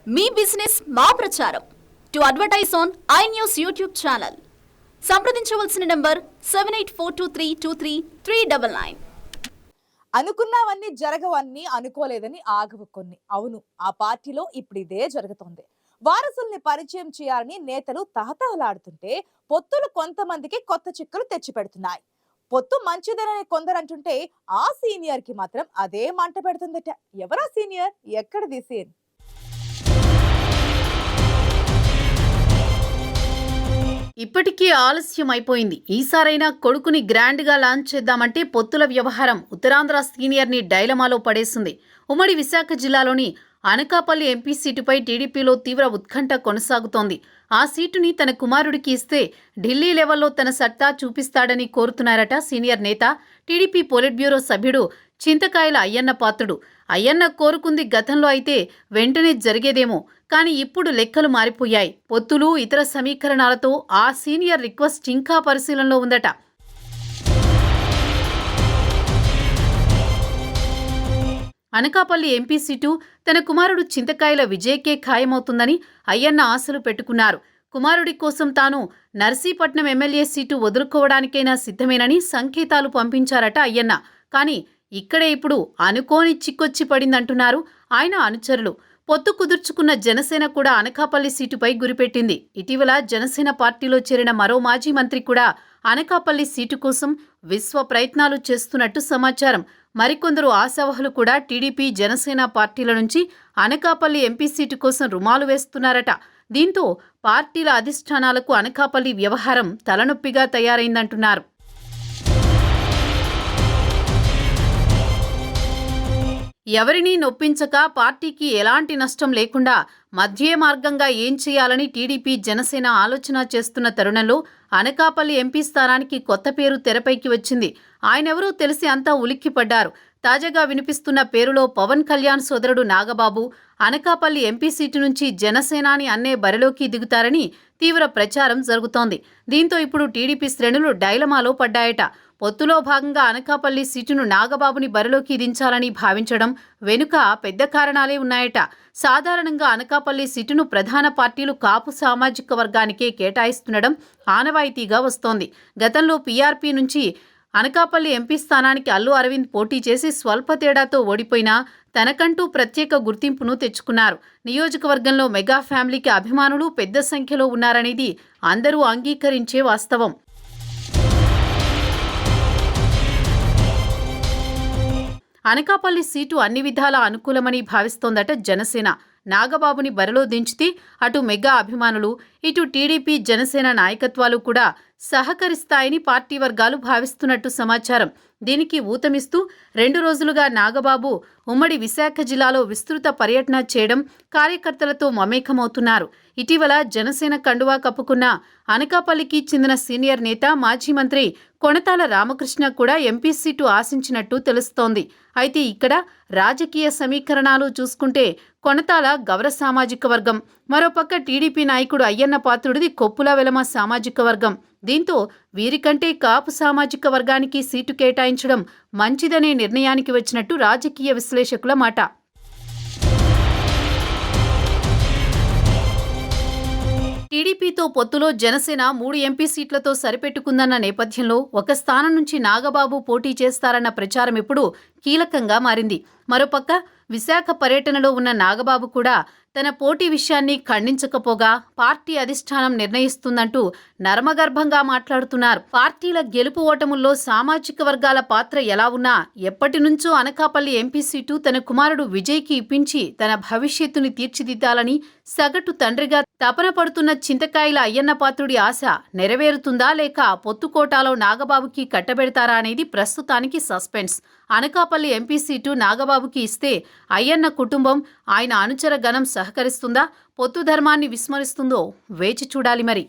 మీ business మా ప్రచారం. To advertise on iNews YouTube channel సంప్రదించవలసిన నంబర్ 7842323399. అనుకున్నవన్నీ జరగవన్నీ, అనుకోలేదని ఆగవు కొన్ని. అవును, ఆ పార్టీలో ఇప్పుడు ఇదే జరుగుతోంది. వారసుల్ని పరిచయం చేయాలని నేతలు తహతహలాడుతుంటే పొత్తులు కొంతమందికి కొత్త చిక్కులు తెచ్చిపెడుతున్నాయి. పొత్తు మంచిదనని కొందరు అంటుంటే ఆ సీనియర్ కి మాత్రం అదే మంట పెడుతుందట. ఎవరా సీనియర్, ఎక్కడిది సీన్? ఇప్పటికీ ఆలస్యం అయిపోయింది. ఈసారైనా కొడుకుని గ్రాండ్గా లాంచ్ చేద్దామంటే పొత్తుల వ్యవహారం ఉత్తరాంధ్ర సీనియర్ని డైలమాలో పడేసింది. ఉమ్మడి విశాఖ జిల్లాలోని అనకాపల్లి ఎంపీ సీటుపై టీడీపీలో తీవ్ర ఉత్కంఠ కొనసాగుతోంది. ఆ సీటుని తన కుమారుడికి ఇస్తే ఢిల్లీ లెవెల్లో తన సత్తా చూపిస్తాడని కోరుతున్నారట సీనియర్ నేత, టీడీపీ పోలిట్ బ్యూరో సభ్యుడు చింతకాయల అయ్యన్న పాత్రుడు. అయ్యన్న కోరుకుంది గతంలో అయితే వెంటనే జరిగేదేమో, కానీ ఇప్పుడు లెక్కలు మారిపోయాయి. పొత్తులు, ఇతర సమీకరణాలతో ఆ సీనియర్ రిక్వెస్ట్ ఇంకా పరిశీలనలో ఉందట. అనకాపల్లి ఎంపీ సీటు తన కుమారుడు చింతకాయల విజయ్కే ఖాయమవుతుందని అయ్యన్న ఆశలు పెట్టుకున్నారు. కుమారుడి కోసం తాను నర్సీపట్నం ఎమ్మెల్యే సీటు వదులుకోవడానికైనా సిద్ధమేనని సంకేతాలు పంపించారట అయ్యన్న. కానీ ఇక్కడే ఇప్పుడు అనుకోని చిక్కొచ్చి పడిందంటున్నారు ఆయన అనుచరులు. పొత్తు కుదుర్చుకున్న జనసేన కూడా అనకాపల్లి సీటుపై గురిపెట్టింది. ఇటీవల జనసేన పార్టీలో చేరిన మరో మాజీ మంత్రి కూడా అనకాపల్లి సీటు కోసం విశ్వ ప్రయత్నాలు చేస్తున్నట్టు సమాచారం. మరికొందరు ఆశావహులు కూడా టీడీపీ, జనసేన పార్టీల నుంచి అనకాపల్లి ఎంపీ సీటు కోసం రుమాలు వేస్తున్నారట. దీంతో పార్టీల అధిష్టానాలకు అనకాపల్లి వ్యవహారం తలనొప్పిగా తయారైందంటున్నారు. ఎవరినీ నొప్పించక పార్టీకి ఎలాంటి నష్టం లేకుండా మధ్య మార్గంగా ఏం చేయాలని టీడీపీ, జనసేన ఆలోచన చేస్తున్న తరుణంలో అనకాపల్లి ఎంపీ స్థానానికి కొత్త పేరు తెరపైకి వచ్చింది. ఆయనెవరో తెలిసి అంతా ఉలిక్కిపడ్డారు. తాజాగా వినిపిస్తున్న పేరులో పవన్ కళ్యాణ్ సోదరుడు నాగబాబు అనకాపల్లి ఎంపీ సీటు నుంచి జనసేనాని అన్నే బరిలోకి దిగుతారని తీవ్ర ప్రచారం జరుగుతోంది. దీంతో ఇప్పుడు టీడీపీ శ్రేణులు డైలమాలో పడ్డాయట. పొత్తులో భాగంగా అనకాపల్లి సీటును నాగబాబుని బరిలోకి దించాలని భావించడం వెనుక పెద్ద కారణాలే ఉన్నాయట. సాధారణంగా అనకాపల్లి సీటును ప్రధాన పార్టీలు కాపు సామాజిక వర్గానికే కేటాయిస్తుండడం ఆనవాయితీగా వస్తోంది. గతంలో పీఆర్పీ నుంచి అనకాపల్లి ఎంపీ స్థానానికి అల్లు అరవింద్ పోటీ చేసి స్వల్ప తేడాతో ఓడిపోయినా తనకంటూ ప్రత్యేక గుర్తింపును తెచ్చుకున్నారు. నియోజకవర్గంలో మెగా ఫ్యామిలీకి అభిమానులు పెద్ద సంఖ్యలో ఉన్నారనేది అందరూ అంగీకరించే వాస్తవం. అనకాపల్లి సీటు అన్ని విధాలా అనుకూలమని భావిస్తోందట జనసేన. నాగబాబుని బరిలో దించితే అటు మెగా అభిమానులు, ఇటు టీడీపీ, జనసేన నాయకత్వాలు కూడా సహకరిస్తాయని పార్టీ వర్గాలు భావిస్తున్నట్టు సమాచారం. దీనికి ఊతమిస్తూ 2 రోజులుగా నాగబాబు ఉమ్మడి విశాఖ జిల్లాలో విస్తృత పర్యటన చేయడం, కార్యకర్తలతో మమేకమవుతున్నారు. ఇటీవల జనసేన కండువా కప్పుకున్న అనకాపల్లికి చెందిన సీనియర్ నేత, మాజీ మంత్రి కొణతాల రామకృష్ణ కూడా ఎంపీ సీటు ఆశించినట్టు తెలుస్తోంది. అయితే ఇక్కడ రాజకీయ సమీకరణాలు చూసుకుంటే కొణతాల గౌర సామాజిక వర్గం, మరోపక్క టీడీపీ నాయకుడు అయ్యన్న పాత్రుడిది కొప్పుల వెలమ సామాజిక వర్గం. దీంతో వీరికంటే కాపు సామాజిక వర్గానికి సీటు కేటాయించడం మంచిదనే నిర్ణయానికి వచ్చినట్టు రాజకీయ విశ్లేషకుల మాట. టీడీపీతో పొత్తులో జనసేన 3 ఎంపీ సీట్లతో సరిపెట్టుకుందన్న నేపథ్యంలో ఒక స్థానం నుంచి నాగబాబు పోటీ చేస్తారన్న ప్రచారం ఇప్పుడు కీలకంగా మారింది. మరోపక్క విశాఖ పర్యటనలో ఉన్న నాగబాబు కూడా తన పోటీ విషయాన్ని ఖండించకపోగా పార్టీ అధిష్టానం నిర్ణయిస్తుందంటూ నర్మగర్భంగా మాట్లాడుతున్నారు. పార్టీల గెలుపు ఓటముల్లో సామాజిక వర్గాల పాత్ర ఎలా ఉన్నా ఎప్పటి నుంచో అనకాపల్లి ఎంపీ సీటు తన కుమారుడు విజయ్కి ఇప్పించి తన భవిష్యత్తుని తీర్చిదిద్దాలని సగటు తండ్రిగా తపన పడుతున్న చింతకాయల అయ్యన్న పాత్రుడి ఆశ నెరవేరుతుందా, లేక పొత్తుకోటాలో నాగబాబుకి కట్టబెడతారా అనేది ప్రస్తుతానికి సస్పెన్స్. అనకాపల్లి ఎంపీ సీటు నాగబాబుకి ఇస్తే అయ్యన్న కుటుంబం, ఆయన అనుచర గణం సహకరిస్తుందా, పొత్తు ధర్మాన్ని విస్మరిస్తుందో వేచి చూడాలి మరి.